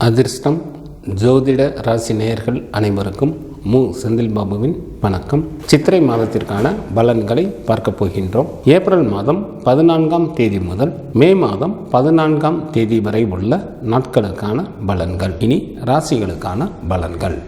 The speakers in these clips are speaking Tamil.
அதிர்ஷ்டம் ஜோதிட ராசி நேயர்கள் அனைவருக்கும் செந்தில் பாபுவின் வணக்கம். சித்திரை மாதத்திற்கான பலன்களை பார்க்க போகின்றோம். ஏப்ரல் மாதம் 14ஆம் தேதி முதல் மே மாதம் 14ஆம் தேதி வரை உள்ள நாட்களுக்கான பலன்கள். இனி ராசிகளுக்கான பலன்கள்.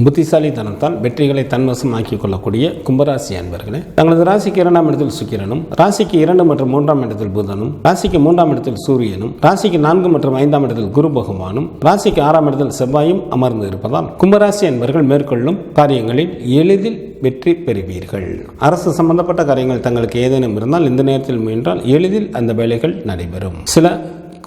புத்திசாலித்தனத்தால் வெற்றிகளை தன்வசமாக்கிக் கொள்ளக்கூடிய கும்பராசி அன்பர்களே, தங்களது ராசிக்கு 2ஆம் இடத்தில் சுக்கிரனும், ராசிக்கு 2 மற்றும் 3ஆம் இடத்தில் புதனும், ராசிக்கு 3ஆம் இடத்தில் சூரியனும், ராசிக்கு 4 மற்றும் 5ஆம் இடத்தில் குரு பகவானும், ராசிக்கு 6ஆம் இடத்தில் செவ்வாயும் அமர்ந்து இருப்பதால் கும்பராசி அன்பர்கள் மேற்கொள்ளும் காரியங்களில் எளிதில் வெற்றி பெறுவீர்கள். அரசு சம்பந்தப்பட்ட காரியங்கள் தங்களுக்கு ஏதேனும் இருந்தால் இந்த நேரத்தில் முயன்றால் எளிதில் அந்த வேலைகள் நடைபெறும். சில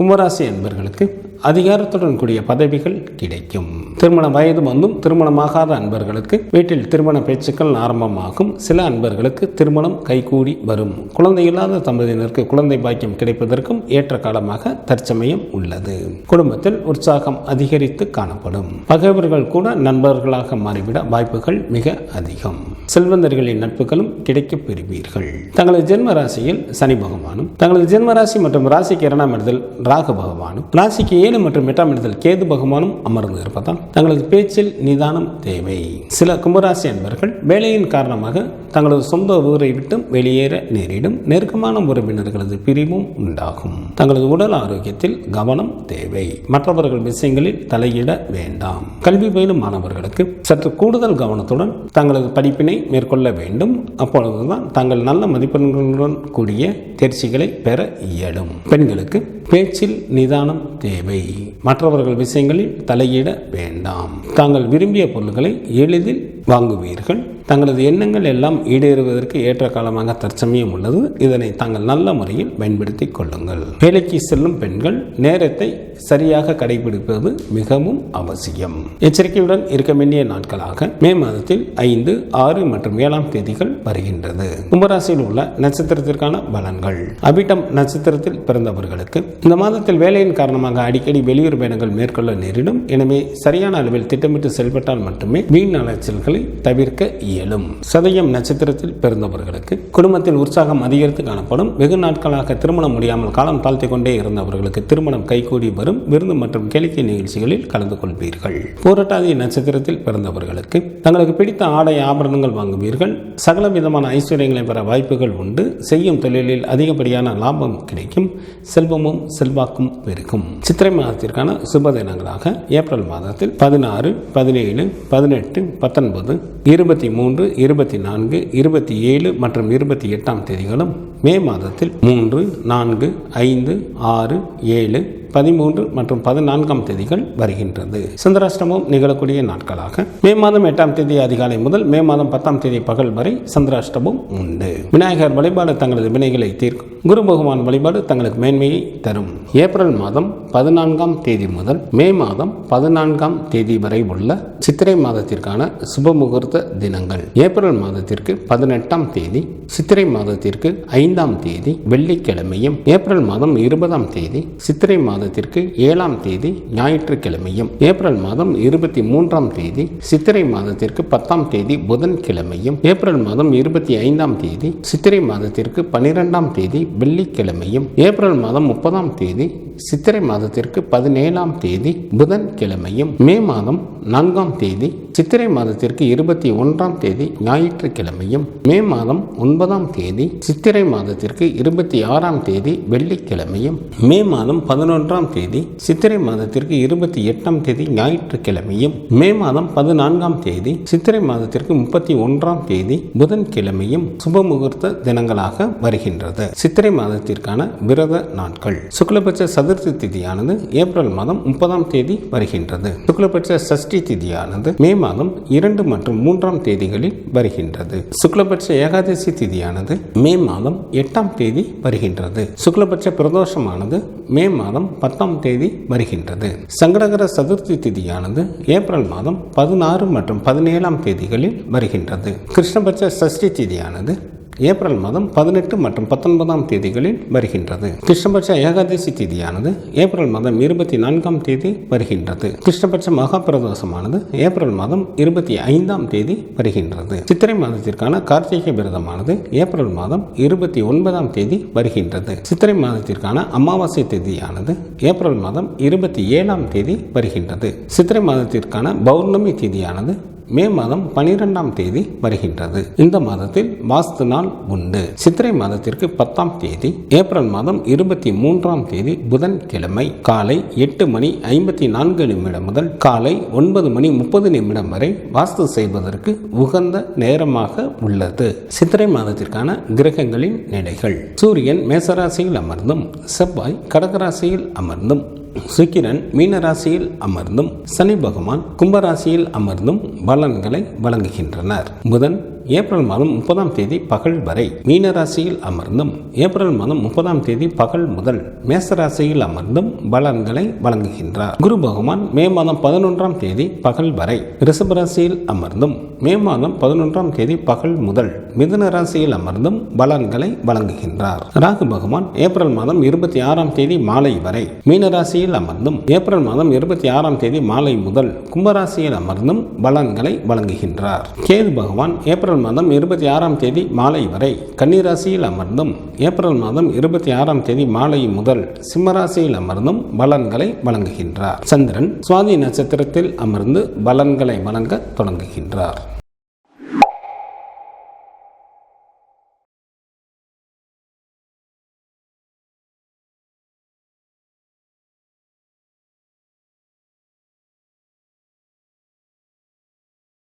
கும்பராசி அன்பர்களுக்கு அதிகாரத்துடன் கூடிய பதவிகள் கிடைக்கும். திருமண வயது வந்தும் திருமணமாகாத அன்பர்களுக்கு வீட்டில் திருமண பேச்சுக்கள் ஆரம்பமாகும். சில அன்பர்களுக்கு திருமணம் கைகூடி வரும். குழந்தை இல்லாத தம்பதியினருக்கு குழந்தை பாக்கியம் கிடைப்பதற்கும் ஏற்ற காலமாக தற்சமயம் உள்ளது. குடும்பத்தில் உற்சாகம் அதிகரித்து காணப்படும். பகைவர்கள் கூட நண்பர்களாக மாறிவிட வாய்ப்புகள் மிக அதிகம். செல்வந்தர்களின் நட்புகளும் கிடைக்கப் பெறுவீர்கள். தங்களது ஜென்ம ராசியில் சனி பகவானும், தங்களது ஜென்ம ராசி மற்றும் ராசிக்கு 2ஆம் இடத்தில் ராகு பகவானும், ராசிக்கு 7 மற்றும் 8ஆம் இடத்தில் கேது பகவானும் அமர்ந்து இருப்பதால் தங்களது பேச்சில் நிதானம் தேவை. சில கும்பராசி அன்பர்கள் வேலையின் காரணமாக தங்களது சொந்த ஊரை விட்டு வெளியேற நேரிடும். நெருக்கமான உறவினர்களது பிரிவும் உண்டாகும். தங்களது உடல் ஆரோக்கியத்தில் கவனம் தேவை. மற்றவர்கள் விஷயங்களில் தலையிட வேண்டாம். கல்வி பயிலும் மாணவர்களுக்கு சற்று கூடுதல் கவனத்துடன் தங்களது படிப்பினை மேற்கொள்ள வேண்டும். அப்பொழுதுதான் தாங்கள் நல்ல மதிப்பெண்களுடன் கூடிய தேர்ச்சிகளை பெற இயலும். பெண்களுக்கு பேச்சில் நிதானம் தேவை. மற்றவர்கள் விஷயங்களில் தலையிட வேண்டாம். தாங்கள் விரும்பிய பொருட்களை எளிதில் வாங்குவீர்கள். தங்களது எண்ணங்கள் எல்லாம் ஈடேறுவதற்கு ஏற்ற காலமாக தற்சமயம் உள்ளது. இதனை தாங்கள் நல்ல முறையில் பயன்படுத்திக் கொள்ளுங்கள். வேலைக்கு செல்லும் பெண்கள் நேரத்தை சரியாக கடைபிடிப்பது மிகவும் அவசியம். எச்சரிக்கையுடன் இருக்க வேண்டிய நாட்களாக மே மாதத்தில் 5, 6 மற்றும் 7ஆம் தேதிகள் வருகின்றது. கும்பராசியில் உள்ள நட்சத்திரத்திற்கான பலன்கள். அவிட்டம் நட்சத்திரத்தில் பிறந்தவர்களுக்கு இந்த மாதத்தில் வேலையின் காரணமாக அடிக்கடி வெளியூர் பயணங்கள் மேற்கொள்ள நேரிடும். எனவே சரியான அளவில் திட்டமிட்டு செயல்பட்டால் மட்டுமே வீண் அலைச்சல்களை தவிர்க்க இயலும். சதயம் நட்சத்திரத்தில் பிறந்தவர்களுக்கு குடும்பத்தில் உற்சாகம் அதிகரித்து காணப்படும். வெகு நாட்களாக திருமணம் முடியாமல் காலம் தாழ்த்தி கொண்டே இருந்தவர்களுக்கு திருமணம் கைகூடி வரும். விருந்து மற்றும் கேளிக்கை நிகழ்ச்சிகளில் கலந்து கொள்வீர்கள். பூரட்டாதி நட்சத்திரத்தில் பிறந்தவர்களுக்கு தங்களுக்கு பிடித்த ஆடை ஆபரணங்கள் வாங்குவீர்கள். சகல விதமான ஐஸ்வர்யங்களை பெற வாய்ப்புகள் உண்டு. செய்யும் தொழிலில் அதிகப்படியான லாபம் கிடைக்கும். செல்வமும் செல்வாக்கும் பெருகும். சித்திரை மாதத்திற்கான சுப தினங்களாக ஏப்ரல் மாதத்தில் 16, 17, 18, 19, 23, 24, 27 மற்றும் 28ஆம் தேதிகளும், மே மாதத்தில் 3, 4, 5, 6, 7, 13 மற்றும் 14ஆம் தேதிகள் வருகின்றது. சந்திராஷ்டமம் நிகழக்கூடிய நாட்களாக மே மாதம் 8ஆம் தேதி அதிகாலை முதல் மே மாதம் 10ஆம் தேதி பகல் வரை சந்திராஷ்டமம் உண்டு. விநாயகர் வழிபாடு தங்களது வினைகளை தீர்க்கும். குரு பகவான் வழிபாடு தங்களுக்கு மேன்மையை தரும். ஏப்ரல் மாதம் 14ஆம் தேதி முதல் மே மாதம் 14ஆம் தேதி வரை உள்ள சித்திரை மாதத்திற்கான சுப முகூர்த்த தினங்கள். ஏப்ரல் மாதத்திற்கு 18ஆம் தேதி, சித்திரை மாதத்திற்கு 5ஆம் தேதி வெள்ளிக்கிழமையும், ஏப்ரல் மாதம் 20ஆம் தேதி சித்திரை மாதத்திற்கு 7ஆம் தேதி ஞாயிற்றுக்கிழமையும், ஏப்ரல் மாதம் 23ஆம் தேதி சித்திரை மாதத்திற்கு 10ஆம் தேதி புதன்கிழமையும், ஏப்ரல் மாதம் 25ஆம் தேதி சித்திரை மாதத்திற்கு 12ஆம் தேதி வெள்ளிக்கிழமையும், ஏப்ரல் மாதம் 30ஆம் தேதி சித்திரை மாதத்திற்கு 17ஆம் தேதி புதன்கிழமையும், மே மாதம் 4ஆம் தேதி சித்திரை மாதத்திற்கு 21ஆம் தேதி ஞாயிற்றுக்கிழமையும், மே மாதம் 9ஆம் தேதி சித்திரை மாதத்திற்கு 26ஆம் தேதி வெள்ளிக்கிழமையும், மே மாதம் 11ஆம் தேதி சித்திரை மாதத்திற்கு 28ஆம் தேதி ஞாயிற்றுக்கிழமையும், மே மாதம் 14ஆம் தேதி சித்திரை மாதத்திற்கு 31ஆம் தேதி புதன்கிழமையும் சுப முகூர்த்த தினங்களாக வருகின்றது. சித்திரை மாதத்திற்கான விரத நாட்கள். சுக்லபட்ச சதுர்த்தி திதியானது ஏப்ரல் மாதம் 30ஆம் தேதி வருகின்றது. சுக்லபட்ச சஷ்டி திதியானது மே மாதம் 2 மற்றும் 3ஆம் தேதிகளில் வருகின்றது. சுக்லபட்ச ஏகாதசி திதியானது மே மாதம் 8ஆம் தேதி வருகின்றது. சுக்லபட்ச பிரதோஷமானது மே மாதம் 10ஆம் தேதி வருகின்றது. சங்கடகர சதுர்த்தி திதியானது ஏப்ரல் மாதம் 16 மற்றும் 17ஆம் தேதிகளில் வருகின்றது. கிருஷ்ணபட்ச சஷ்டி திதியானது ஏப்ரல் மாதம் 18 மற்றும் 19ஆம் தேதிகளில் வருகின்றது. கிருஷ்ணபட்ச ஏகாதசி தேதியானது ஏப்ரல் மாதம் 24ஆம் தேதி வருகின்றது. கிருஷ்ணபட்ச மகா பிரதோஷமானது ஏப்ரல் மாதம் 25ஆம் தேதி வருகின்றது. சித்திரை மாதத்திற்கான கார்த்திகை விரதமானது ஏப்ரல் மாதம் 29ஆம் தேதி வருகின்றது. சித்திரை மாதத்திற்கான அமாவாசை தேதியானது ஏப்ரல் மாதம் 27ஆம் தேதி வருகின்றது. சித்திரை மாதத்திற்கான பௌர்ணமி தேதியானது மே மாதம் 12ஆம் தேதி வருகின்றது. இந்த மாதத்தில் வாஸ்து நாள் உண்டு. சித்திரை மாதத்திற்கு 10ஆம் தேதி ஏப்ரல் மாதம் 23ஆம் தேதி புதன்கிழமை காலை 8:54 முதல் காலை 9:30 வரை வாஸ்து செய்வதற்கு உகந்த நேரமாக உள்ளது. சித்திரை மாதத்திற்கான கிரகங்களின் நிலைகள்: சூரியன் மேசராசியில் அமர்ந்தும் செவ்வாய் கடகராசியில் அமர்ந்தும் சுக்கிரன் மீனராசியில் அமர்ந்தும் சனி பகவான் கும்பராசியில் அமர்ந்தும் பலன்களை வழங்குகின்றனர். புதன் ஏப்ரல் மாதம் 30ஆம் தேதி பகல் வரை மீனராசியில் அமர்ந்தும் ஏப்ரல் மாதம் 30ஆம் தேதி பகல் முதல் மேசராசியில் அமர்ந்தும் பலன்களை வழங்குகின்றார். குரு பகவான் மே மாதம் 11ஆம் தேதி பகல் வரை ரிஷபராசியில் அமர்ந்தும் மே மாதம் 11ஆம் தேதி பகல் முதல் மிதுன ராசியில் அமர்ந்தும் பலன்களை வழங்குகின்றார். ராகு பகவான் ஏப்ரல் மாதம் 26ஆம் தேதி மாலை வரை மீனராசியில் அமர்ந்தும் ஏப்ரல் மாதம் 26ஆம் தேதி மாலை முதல் கும்பராசியில் அமர்ந்தும் பலன்களை வழங்குகின்றார். கேது பகவான் ஏப்ரல் மாதம் 26ஆம் தேதி மாலை வரை கன்னிராசியில் அமர்ந்தும் ஏப்ரல் மாதம் 26ஆம் தேதி மாலை முதல் சிம்மராசியில் அமர்ந்தும் பலன்களை வழங்குகின்றார். சந்திரன் சுவாதி நட்சத்திரத்தில் அமர்ந்து பலன்களை வழங்க தொடங்குகின்றார்.